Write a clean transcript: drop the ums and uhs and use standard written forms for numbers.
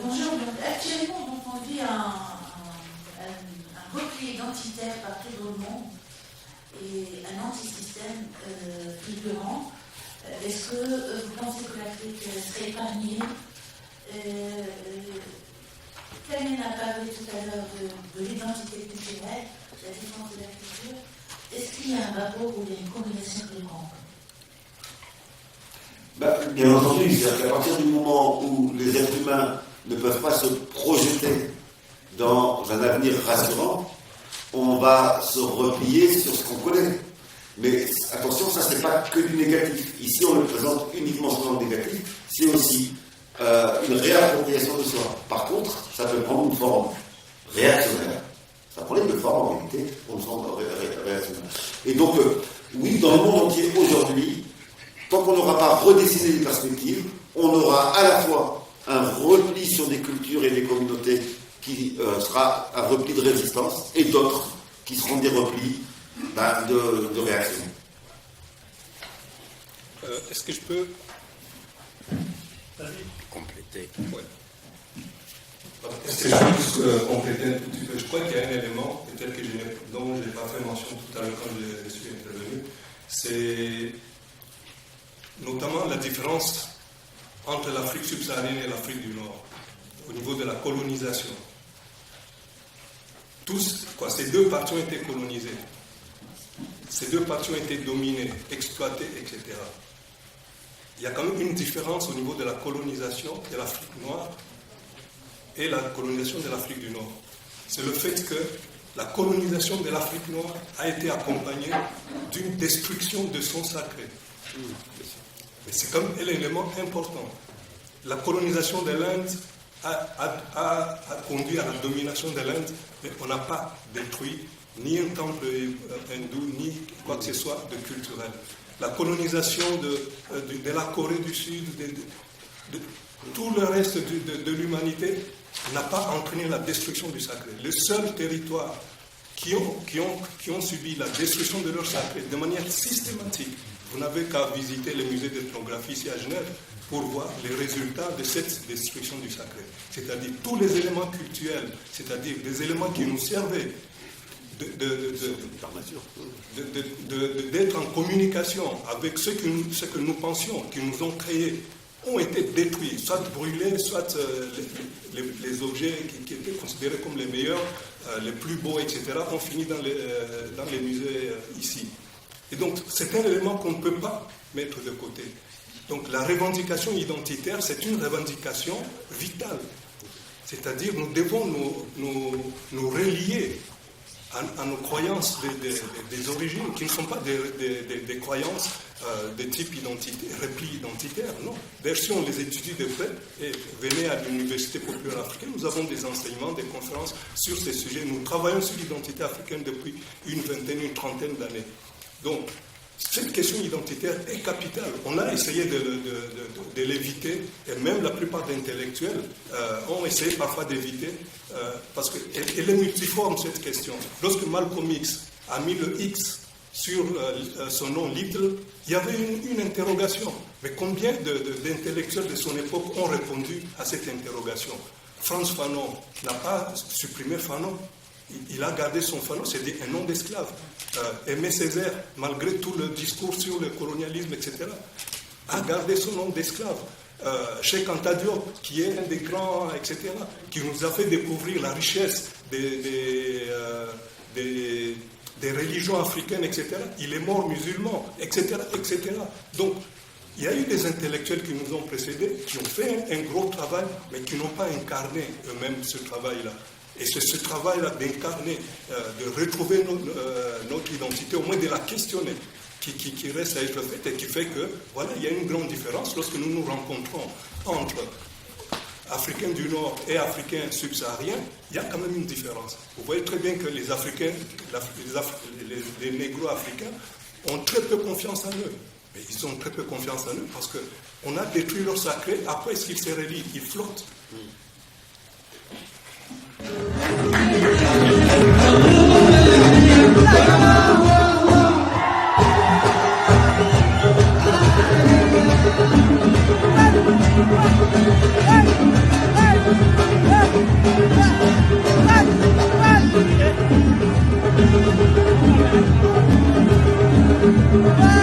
Bonjour. Donc, actuellement, donc, on vit un repli identitaire partout dans le monde et un anti-système figurant. Est-ce que vous pensez que l'Afrique serait épargnée? Camille a parlé tout à l'heure de l'identité culturelle, de la défense de la culture. Est-ce qu'il y a un rapport où il y a une combinaison des grands? Bien entendu, c'est-à-dire qu'à partir du moment où les êtres humains ne peuvent pas se projeter dans un avenir rassurant, on va se replier sur ce qu'on connaît. Mais attention, ça c'est pas que du négatif. Ici, on le présente uniquement sur le négatif. C'est aussi une réappropriation de soi. Par contre, ça peut prendre une forme réactionnaire. Ça prend une forme en réalité, on se rend réactionnaire. Et donc, oui, dans le monde entier aujourd'hui, tant qu'on n'aura pas redessiné les perspectives, on aura à la fois un repli sur des cultures et des communautés qui sera un repli de résistance, et d'autres qui seront des replis de réaction. Est-ce que je peux compléter? Ouais. Est-ce que je peux juste compléter un tout petit peu? Je crois qu'il y a un élément, peut-être dont je n'ai pas fait mention tout à l'heure quand je suis intervenu, c'est notamment la différence entre l'Afrique subsaharienne et l'Afrique du Nord, au niveau de la colonisation. Ces deux parties ont été colonisées. Ces deux parties ont été dominées, exploitées, etc. Il y a quand même une différence au niveau de la colonisation de l'Afrique noire et la colonisation de l'Afrique du Nord. C'est le fait que la colonisation de l'Afrique noire a été accompagnée d'une destruction de son sacré. Mais c'est comme un élément important. La colonisation de l'Inde a conduit à la domination de l'Inde, mais on n'a pas détruit ni un temple hindou, ni quoi que ce soit de culturel. La colonisation de la Corée du Sud, de tout le reste de l'humanité n'a pas entraîné la destruction du sacré. Les seuls territoires qui ont subi la destruction de leur sacré de manière systématique, vous n'avez qu'à visiter le musée d'ethnographie ici à Genève pour voir les résultats de cette destruction du sacré. C'est-à-dire tous les éléments cultuels, c'est-à-dire des éléments qui nous servaient d'être en communication avec ce que nous pensions, qui nous ont créés, ont été détruits, soit brûlés, soit les objets qui étaient considérés comme les meilleurs, les plus beaux, etc., ont fini dans les musées ici. Et donc, c'est un élément qu'on ne peut pas mettre de côté. Donc, la revendication identitaire, c'est une revendication vitale. C'est-à-dire, nous devons nous relier à nos croyances des origines, qui ne sont pas des croyances de type repli identitaire, non. D'ailleurs, si on les étudie de près, et venez à l'Université populaire africaine, nous avons des enseignements, des conférences sur ces sujets. Nous travaillons sur l'identité africaine depuis une vingtaine, une trentaine d'années. Donc, cette question identitaire est capitale. On a essayé de l'éviter, et même la plupart d'intellectuels ont essayé parfois d'éviter, parce qu'elle est multiforme, cette question. Lorsque Malcolm X a mis le X sur son nom Little, il y avait une interrogation. Mais combien d'intellectuels de son époque ont répondu à cette interrogation? Frantz Fanon n'a pas supprimé Fanon. Il a gardé son Fanon, c'est un nom d'esclave. Aimé Césaire, malgré tout le discours sur le colonialisme, etc., a gardé son nom d'esclave. Cheikh Anta Diop, qui est un des grands, etc., qui nous a fait découvrir la richesse des religions africaines, etc., il est mort musulman, etc., etc. Donc, il y a eu des intellectuels qui nous ont précédés, qui ont fait un gros travail, mais qui n'ont pas incarné eux-mêmes ce travail-là. Et c'est ce travail-là d'incarner, de retrouver notre identité, au moins de la questionner, qui reste à être faite et qui fait que, voilà, il y a une grande différence lorsque nous nous rencontrons entre Africains du Nord et Africains subsahariens, il y a quand même une différence. Vous voyez très bien que les Africains, les négro-africains, ont très peu confiance en eux. Mais ils ont très peu confiance en eux parce qu'on a détruit leur sacré, après est-ce qu'ils se relient? Ils flottent. Bye.